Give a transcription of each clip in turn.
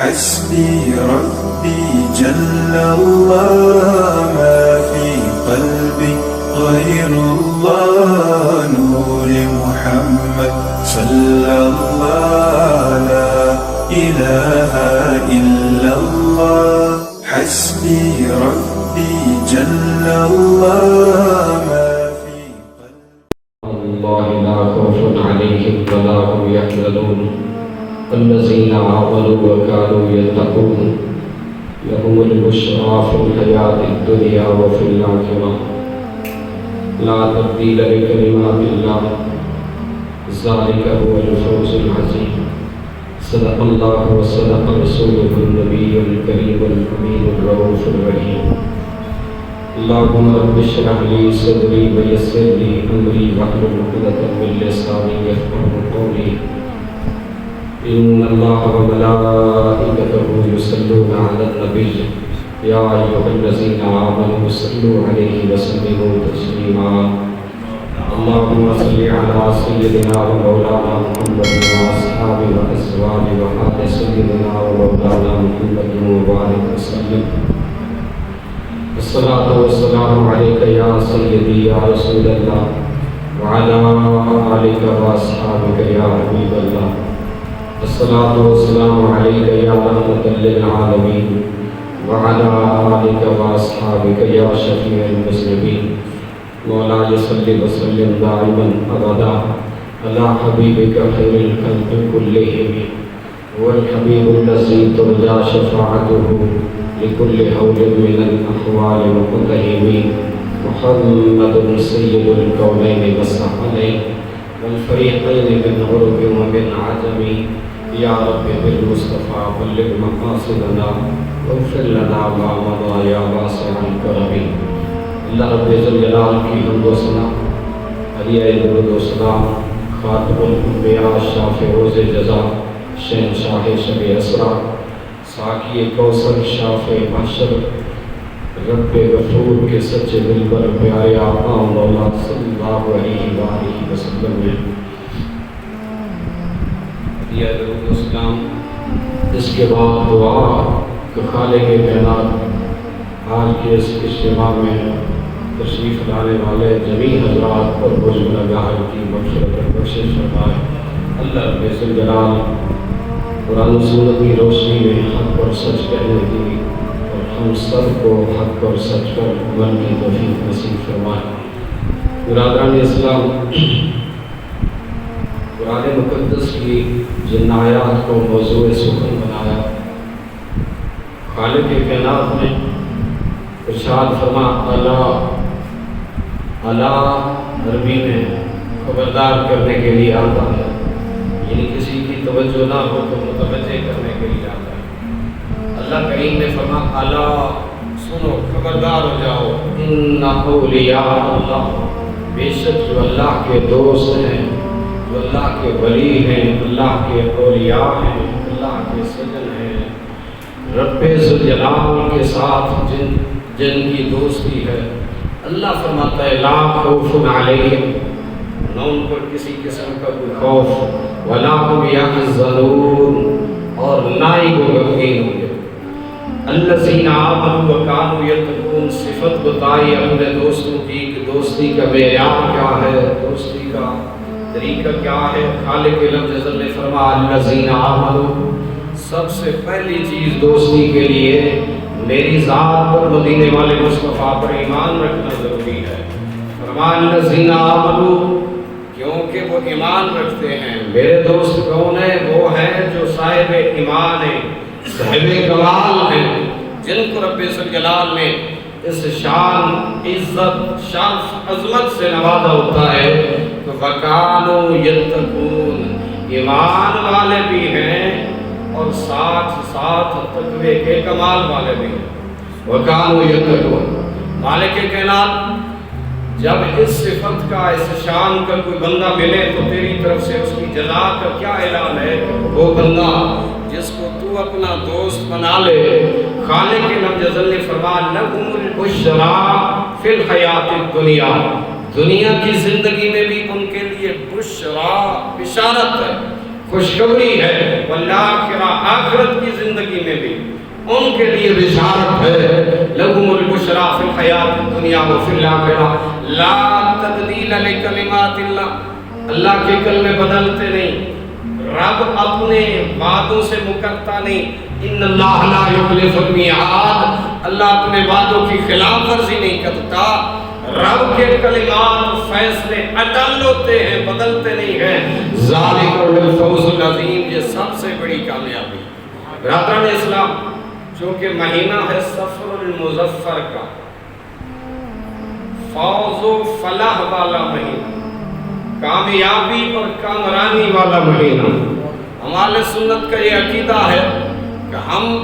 حسبي ربي جل الله ما في قلبي غير الله نور محمد صلى الله لا إله إلا الله حسبي ربي جل الله ما في قلبي الله لا خوف عليهم ولا هم يحزنون الذين آمنوا وكانوا يتقون لهم البشرى في الحياة الدنيا وفي الآخرة لا تبديل لكلمات الله ذلك هو الفوز العظيم صدق الله وصدق رسوله النبي الكريم الأمين الرؤوف الرحيم اللهم رب اشرح لي صدري ويسر لي أمري واحلل عقدة من لساني يفقهوا قولي إن الله وملائكته يصلون على النبي يا أيها الذين آمنوا صلوا عليه وسلموا تسليما اللهم صل على سيدنا ومولانا محمد وأصحابه وأزواجه وآل سيدنا ومولانا محمد وبارك وسلم الصلاة والسلام عليك يا سيدي يا رسول الله وعلى آلك وأصحابك يا حبيب الله الصلاة والسلام عليك يا رحمة للعالمين وعلى آلك وأصحابك يا شفيع المذنبين مولاي صل وسلم دائما أبدا على حبيبك خير الخلق كلهم هو الحبيب الذي ترجى شفاعته لكل هول من الأحوال والمتهمين محمد سيد الكونين والثقلين والفريقين من عرب ومن عجم يا رب بالمصطفى بلغ مقاصدنا واغفر لنا ما مضى يا واسع الكرم اللہ رب ذوالجلال کی حمد و ثنا علیہ درود و سلام خاتم الانبیاء شافع روز جزا شہنشاہ شب اسرا ساقی کوثر شافع محشر رب غفور کے سچے دل پر پیارے آقا مولا صلی اللہ علیہ وآلہ وسلم میں علیہ درود و سلام۔ اس کے بعد دعا کہ خالق کائنات آج کے اس اجتماع میں تشریف لانے والے جمیع حضرات اور بوجھ گناہگار کی مغفرت اور بخشش فرمائے۔ اللہ رب ذوالجلال قرآن و سنت کی روشنی میں حق اور سچ کہنے کی اور ہم سب کو حق اور سچ پر عمل کی توفیق نصیب فرمائے۔ برادران اسلام، قرآن مقدس کی جن آیات کو موضوع سخن بنایا، خالق کائنات نے ارشاد فرما اللہ عربی میں خبردار کرنے کے لیے آتا ہے، یعنی کسی کی توجہ نہ ہو تو متوجہ کرنے کے لیے آتا ہے۔ اللہ کریم نے فرما اللہ سنو، خبردار ہو جاؤ، ان اولیاء اللہ، بے شک جو اللہ کے دوست ہیں، جو اللہ کے ولی ہیں، اللہ کے اولیاء ہیں، اللہ کے سجن ہیں، رب ذوالجلال کے ساتھ جن کی دوستی ہے، اللہ فرماتا ہے لا خوف علیہم، نہ ان پر کسی قسم کا کوئی خوف، ولا هم یحزنون، اور نہ ہی وہ غمگین ہوں گے۔ الذین آمنوا وکانوا یتقون، صفت بتائی اپنے دوستوں کی کہ دوستی کا معیار کیا ہے، دوستی کا طریقہ کیا ہے۔ خالق لفظ ازل نے فرمایا الذین آمنوا، سب سے پہلی چیز دوستی کے لیے میری ذات پر مدینے والے مصطفیٰ پر ایمان رکھنا ضروری ہے۔ فرمایا الذین آمنوا، کیونکہ وہ ایمان رکھتے ہیں۔ میرے دوست کون ہیں؟ وہ ہیں جو صاحب ایمان ہیں، صاحب کمال ہیں، جن کو رب ذوالجلال نے اس شان عزت شان عظمت سے نوازا ہوتا ہے تو وَكَانُوا يَتَّقُونَ، ایمان والے بھی ہیں اور ساتھ ساتھ تقوی کے کمال والے بھی ہیں۔ وَكَانُوا يَتَّقُونَ، مالک کائنات جب اس صفت کا، اس شان کا کوئی بندہ ملے تو تیری طرف سے اس کی جزا کا کیا اعلان ہے؟ وہ بندہ جس کو تو اپنا دوست بنا لے، خالق لفظ ازل نے فرمایا لَهُمُ الْبُشْرَى فِي الْحَيَاةِ الدُّنْيَا، دنیا کی زندگی میں بھی ان کے لیے بشرا، بشارت ہے، خوشخبری ہے، والآخرہ آخرت کی زندگی میں بھی ان کے لیے بشارت ہے، لہم البشریٰ فی الحیات الدنیا و فی الآخرہ لا تبدیل لکلمات اللہ، اللہ کے کلمے بدلتے نہیں، رب اپنے وعدوں سے مکرتا نہیں، ان اللہ لا یخلف المیعاد، اللہ اپنے وعدوں کی خلاف ورزی نہیں کرتا، رب کے کلمات فیصلے اٹل ہوتے ہیں، بدلتے نہیں ہیں، ذالک هو الفوز العظیم، یہ سب سے بڑی کامیابی۔ برادران اسلام، چونکہ مہینہ ہے صفر المظفر کا، فوز و فلاح والا مہینہ، کامیابی اور کامرانی والا مہینہ، ہمارے سنت کا یہ عقیدہ ہے کہ ہم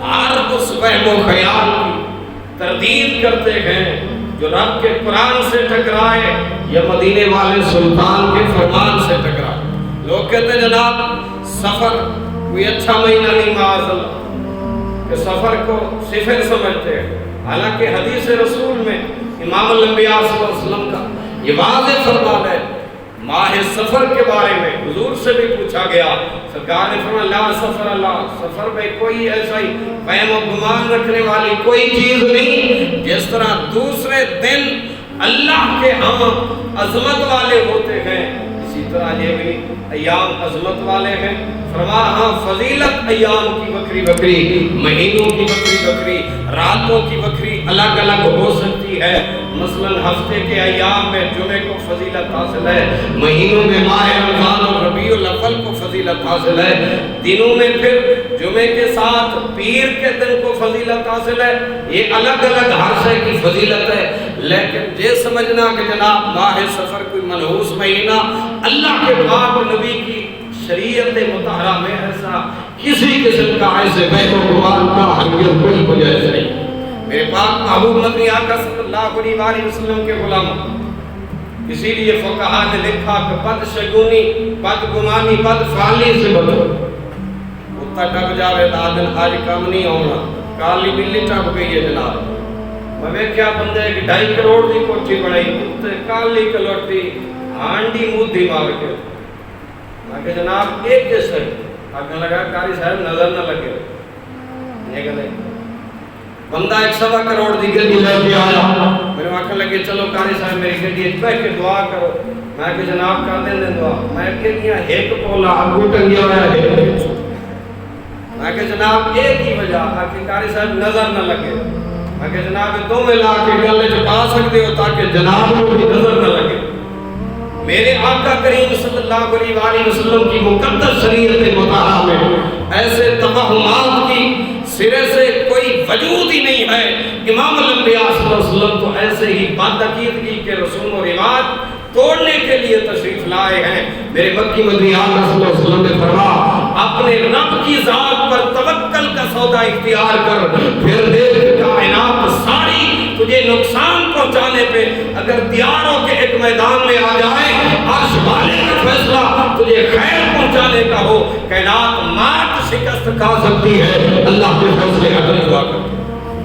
ہر اس وہم و خیال کی تردید کرتے ہیں جو رب کے قرآن سے ٹکرائے یا مدینے والے سلطان کے فرمان سے ٹکرائے۔ لوگ کہتے ہیں جناب سفر کوئی اچھا مہینہ نہیں، معاذ اللہ، کہ سفر کو صفر سمجھتے ہیں، حالانکہ حدیث رسول میں امام الانبیاء صلی اللہ علیہ وسلم کا یہ واضح فرمان ہے، ماہ سفر کے بارے میں حضور سے بھی پوچھا گیا، سرکار نے فرمایا لا سفر اللہ، سفر میں کوئی ایسا ہی وہم و گمان رکھنے والی کوئی چیز نہیں، جس طرح دوسرے دن اللہ کے ہاں عظمت والے ہوتے ہیں، اسی طرح یہ بھی ایام عظمت والے ہیں۔ فرمایا ہاں فضیلت ایام کی بکری بکری، مہینوں کی بکری بکری، راتوں کی بکری الگ الگ ہو سکتی ہے، مثلا ہفتے کے ایام میں جمعے کو فضیلت حاصل ہے، مہینوں میں ماہ رمضان اور ربیع الاول کو فضیلت حاصل ہے، دنوں میں پھر جمعے کے ساتھ پیر کے دن کو فضیلت حاصل ہے، یہ الگ الگ ہر شے کی فضیلت ہے، لیکن یہ سمجھنا کہ جناب ماہ سفر کوئی منحوس مہینہ، اللہ کے پاک نبی کی شریعت مطہرہ میں ایسا کسی قسم کا ایسے وہم و گمان کا ہرگز کوئی گنجائش نہیں۔ میرے پاک محبوب مدنی آقا صلی اللہ علیہ وسلم کے غلام، اسی لیے فقہا نے لکھا کہ بد شگونی، بد گمانی، بد فعلی سے بچو، کتا ٹپ جاوے دادن آج کام نہیں ہونا، کالی بلی ٹپ گئی ہے جناب، میں کیا بندے کہ 2.5 کروڑ دی کوٹھی بڑھائی، کتے کالی کلوٹی ہانڈی مودھی مار کے، میں کہ جناب ایک جیسا ہے، آگے لگا کاری صاحب نظر نہ لگے، یہ کہ نہیں، بندہ 1.25 کروڑ دی گڈی لے کے آیا، میرے آنکھیں لگے چلو کاری صاحب میری گڈی بیٹھ کے دعا کرو، میں کہ جناب کر دیں دعا، میں کہ دیا ایک پولا آگو ٹنگیا ہوا ہے، میں کہ جناب ایک ہی وجہ آکے کاری صاحب نظر نہ لگے، میں کہ جناب دو میں لا کے گلے چھپا سکتے ہو تاکہ جناب کو بھی نظر نہ لگے۔ میرے آقا کریم صلی اللہ علیہ وسلم کی مقدس شریعت مطہرہ میں ایسے توہمات کی سرے سے کوئی وجود ہی نہیں ہے۔ امام الانبیاء صلی اللہ علیہ وسلم تو ایسے ہی بدعقیدگی کے رسوم و رواج توڑنے کے لیے تشریف لائے ہیں۔ میرے مکی مدنی آقا صلی اللہ علیہ وسلم نے فرمایا اپنے رب کی ذات پر توکل کا سودا اختیار کر، پھر دیکھ کائنات ساری تجھے نقصان پہنچانے پہ اگر دیاروں کے ایک میدان میں آ جائے، عرش والے کا فیصلہ تجھے خیر پہنچانے کا ہو، کائنات مات شکست کھا سکتی ہے، اللہ کے فیصلے عدل ہوا کرتے۔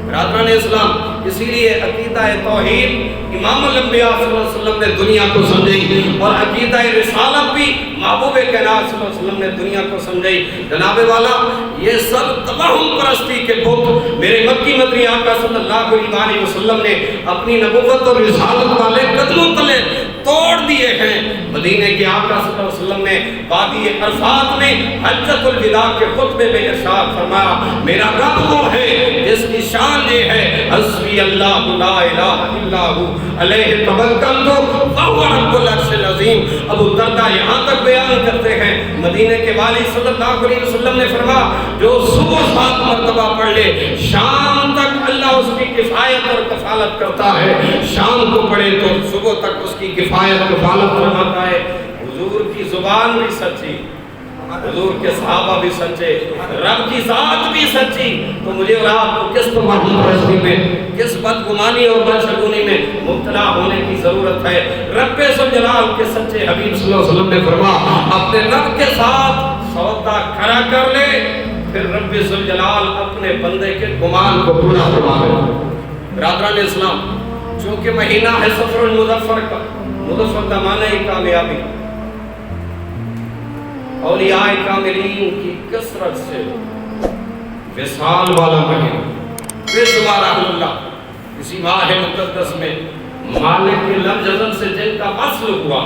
برادران اسلام، اسی لیے عقیدہ توحید امام الانبیاء صلی اللہ علیہ وسلم نے دنیا کو سمجھائی، اور عقیدہ رسالت بھی محبوب کائنات صلی اللہ علیہ وسلم نے دنیا کو سمجھائی۔ جناب والا، یہ سب توہم پرستی کے بت میرے مکی مدنی آقا صلی اللہ علیہ وسلم نے اپنی نبوت اور رسالت والے قدموں تلے توڑ دیے ہیں۔ مدینے کے آقا صلی اللہ علیہ وسلم نے وادی عرفات میں حجۃ الوداع کے خطبے میں ارشاد فرمایا، میرا رب وہ ہے جس کی شان یہ ہے، حسبی اللہ لا الہ الا ہو علیہ توکلت وہو رب العرش العظیم۔ ابو درداء یہاں تک بیان کرتے ہیں، مدینے کے والی صلی اللہ علیہ وسلم نے فرمایا جو صبح 7 مرتبہ پڑھ لے، شام تک اللہ اس کی کفایت اور کفالت کرتا ہے، شام کو پڑھے تو صبح تک اس کی کفایت کفالت فرماتا ہے۔ حضور کی زبان بھی سچی، حضور کے صحابہ بھی سچے، رب کی ذات بھی سچی، تو مجھے اور آپ کو کس توہم پرستی میں، کس بدگمانی اور بدشگونی میں مبتلا ہونے کی ضرورت ہے؟ رب ذوالجلال کے سچے حبیب صلی اللہ علیہ وسلم نے فرمایا اپنے رب کے ساتھ سودا کھڑا کر لے، پھر رب ذوالجلال اپنے بندے کے گمان کو پورا فرما دے۔ برادران اسلام، چونکہ مہینہ ہے صفر المظفر کا، مظفر کا معنی ہی کامیابی، اولیاء کاملین کی کثرت سے وصال والا مہینہ بے شمار اہل اللہ اسی ماہ مقدس میں مالک کے لفظ ازل سے جن کا وصل ہوا،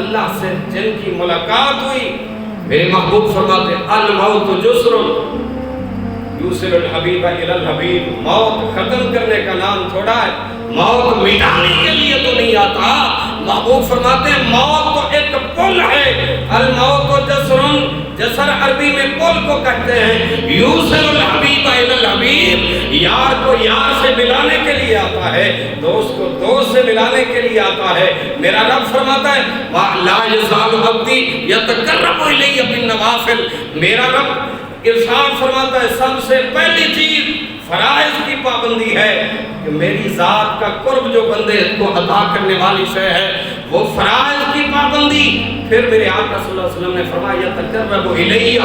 اللہ سے جن کی ملاقات ہوئی، میرے محبوب فرماتے الموت جسر یوصل الحبیب الی الحبیب، موت ختم کرنے کا نام تھوڑا ہے، موت مٹانے کے لیے تو نہیں آتا۔ محبوب فرماتے ہیں موت تو ایک پل ہے، الموت جسر، جسر عربی میں پل کو کہتے ہیں، یوصل الحبیب الی الحبیب، یار کو یار سے ملانے کے لیے آتا ہے، دوست کو دوست سے ملانے کے لیے آتا ہے۔ میرا رب فرماتا ہے لا یزال عبدی یتقرب الی بالنوافل، میرا رب ارشاد فرماتا ہے سب سے پہلی چیز فرائض کی پابندی ہے کہ میری ذات کا قرب جو بندے کو عطا کرنے والی شے ہے وہ فرائض کی پابندی۔ پھر میرے آقا صلی اللہ علیہ وسلم نے فرمایا تقرب الی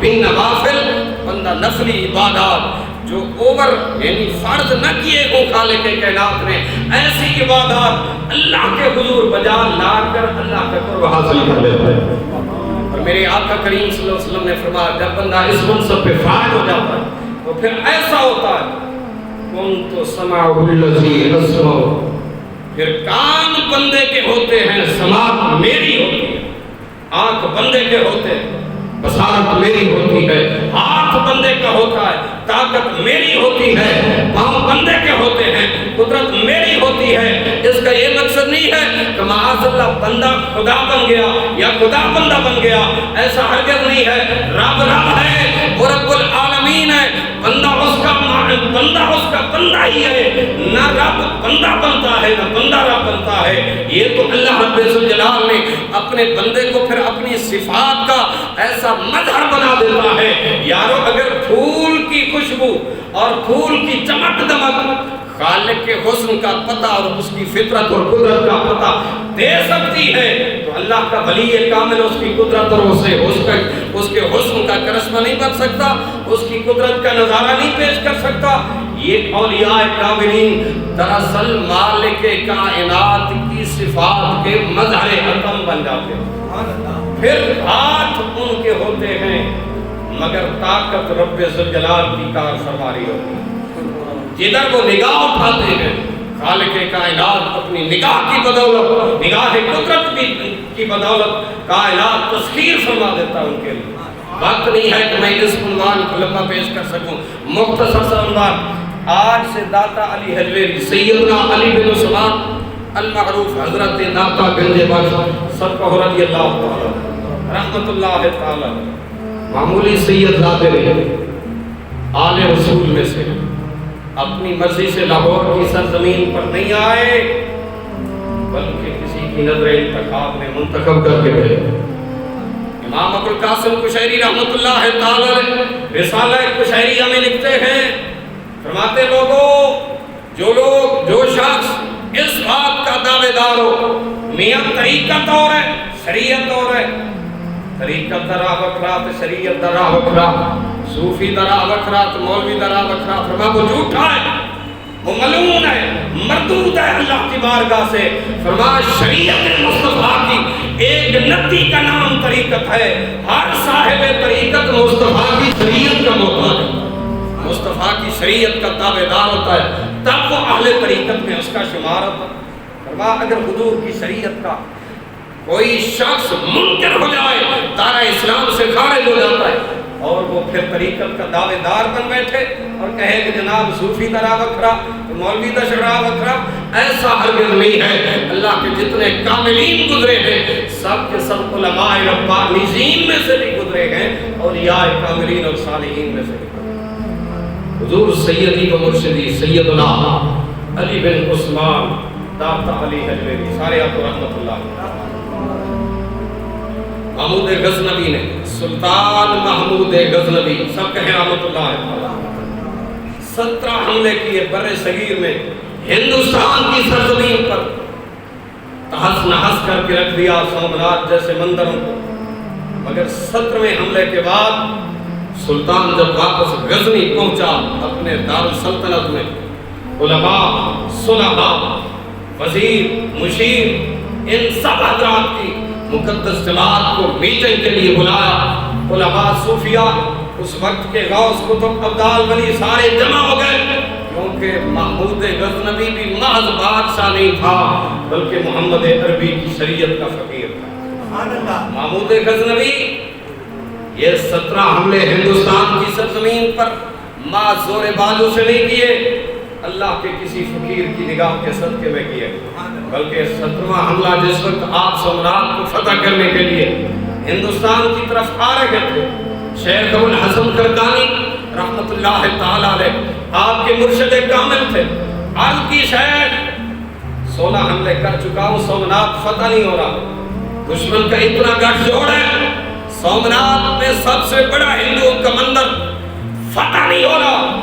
بالنوافل، بندہ نفلی عبادات جو اوور یعنی فرض نہ کیے ہو خالق کائنات نے، ایسی عبادات اللہ کے حضور بجا لا کر اللہ کا قرب حاصل کر لیتا ہے۔ اور میرے آقا کریم صلی اللہ علیہ وسلم نے فرمایا جب بندہ اس منصب پہ فائز ہو جاتا ہے تو پھر ایسا ہوتا ہے کنت سمعہ الذی اسمع، پھر کان بندے کے ہوتے ہیں سماعت میری ہوتی ہے، آنکھ بندے کے ہوتے ہیں بصارت میری ہوتی ہے، ہاتھ بندے کا ہوتا ہے طاقت میری ہوتی ہے، پاؤں بندے کے ہوتے ہیں قدرت میری ہوتی ہے۔ اس کا یہ مقصد نہیں ہے کہ معاذ اللہ بندہ خدا بن گیا یا خدا بندہ بن گیا، ایسا ہرگز نہیں ہے۔ رب رب ہے، وہ رب العالمین ہے، بندہ اس کا بندہ ہی ہے، نہ رب بندہ بنتا ہے نہ بندہ رب بنتا ہے۔ یہ تو اللہ رب ذوالجلال نے اپنے بندے کو پھر اپنی صفات کا ایسا مظہر بنا دیتا ہے۔ یارو اگر پھول کی خوشبو اور پھول کی چمک دمک خالق کے حسن کا پتہ اور اس کی فطرت اور قدرت کا پتہ دے سکتی ہے تو اللہ کا ولی کامل اس کی قدرت اور اس کے حسن کا کرشمہ نہیں بن سکتا، اس کی قدرت کا نظارہ نہیں پیش کر سکتا۔ یہ اولیاء کاملین دراصل مالک کائنات کی صفات کے مظہر حتم بن جاتے ہیں۔ پھر ہاتھ ان کے ہوتے ہیں مگر طاقت رب ذوالجلال کی کار فرماری ہوتی ہے۔ جدھر وہ نگاہ اٹھاتے ہیں خالق کائنات اپنی نگاہ کی بدولت، نگاہ قدرت کی بدولت کائنات تسخیر فرما دیتا ہے ان کے لیے۔ وقت نہیں ہے کہ میں اس عنوان کو لمبا پیش کر سکوں، مختصر سا عنوان۔ آج سے داتا علی حجویری سیدنا علی بن عثمان المعروف حضرت داتا گنج بخش صدقہ رضی اللہ تعالی رحمت اللہ تعالی، معمولی سید زادے آل رسول میں سے، اپنی مرضی سے لاہور کی سرزمین پر نہیں آئے بلکہ کسی کی نظر انتخاب میں منتخب کر کے گئے۔ امام ابو القاسم قشیری رحمت اللہ تعالی رسالہ قشیریہ میں لکھتے ہیں، فرماتے جو شخص اس بات کا دعوے دار ہو میاں طریقت اور ہے شریعت اور ہے، طریقت درا وکرات شریعت درا وکرا، صوفی درا وکرات مولوی درا وکرا، فرما وہ جھوٹا ہے، وہ ملعون ہے، مردود ہے اللہ کی بارگاہ سے۔ فرما شریعت مصطفیٰ کی ایک نبی کا نام طریقت ہے، ہر صاحب طریقت مصطفیٰ کی شریعت کا محتاج ہے، مصطفیٰ کی شریعت کا تابعدار ہوتا ہے تب وہ اہل طریقت میں اس کا شمار ہوتا ہے۔ فرما اگر حضور کی شریعت کا کوئی شخص منکر ہو جائے دائرہ اسلام سے خارج ہو جاتا ہے اور وہ پھر طریقت کا دعوے دار بن بیٹھے اور کہے کہ جناب صوفی درا وکھرا مولوی دشرا وکھرا، ایسا ہرگز نہیں ہے۔ اللہ کے جتنے کاملین گزرے ہیں سب کے سب علماء ربانیین میں سے بھی گزرے ہیں، اولیاء کاملین اور صالحین میں سے بھی۔ حضور سیدی و مرشدی سیدنا علی بن عثمان داتا علی حجویری سارے آپ کو رحمت اللہ، محمود غزنوی نے، سلطان محمود غزنوی، سب کہیں رحمت اللہ علیہ، 17 حملے کیے بر صغیر میں ہندوستان کی سرزمین پر، تہس نہس کر کے رکھ دیا سومنات جیسے مندروں کو، مگر 17ویں حملے کے بعد سلطان جب واپس غزنی پہنچا اپنے دارالسلطنت میں، علماء، صلحاء، وزیر، مشیر، ان سب حضرات کی مقدس جماعت کو میٹنگ کے لیے بلایا، علماء صوفیہ اس وقت کے غوث قطب ابدال ولی سارے جمع ہو گئے، کیونکہ محمود غزنوی بھی محض بادشاہ نہیں تھا بلکہ محمد عربی کی شریعت کا فقیر تھا۔ محمود غزنوی یہ 17 حملے ہندوستان کی سرزمین پر محض زور بازو سے نہیں کیے، اللہ کے کسی فقیر کی نگاہ کے صدقے میں کیے، بلکہ 17واں حملہ جس وقت آپ سومنات کو فتح کرنے کے لیے ہندوستان کی طرف آ رہے تھے، شیخ ابو الحسن کرکانی رحمت اللہ تعالیٰ علیہ آپ کے مرشد کامل تھے، عرض کی شیخ 16 حملے کر چکا ہوں، سومنات فتح نہیں ہو رہا، دشمن کا اتنا گٹھ جوڑ ہے، سومنات میں سب سے بڑا ہندوؤں کا مندر فتح نہیں ہو رہا،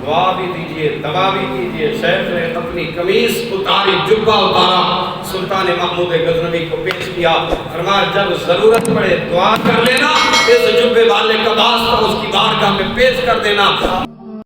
دعا بھی دیجئے، دعا بھی کیجئے۔ شیخ نے اپنی قمیص اتاری، جبہ اتارا، سلطان محمود غزنوی کو پیش کیا، فرمایا جب ضرورت پڑے دعا کر لینا، اس جبے والے کا واسطہ اس کی بارگاہ میں پیش کر دینا۔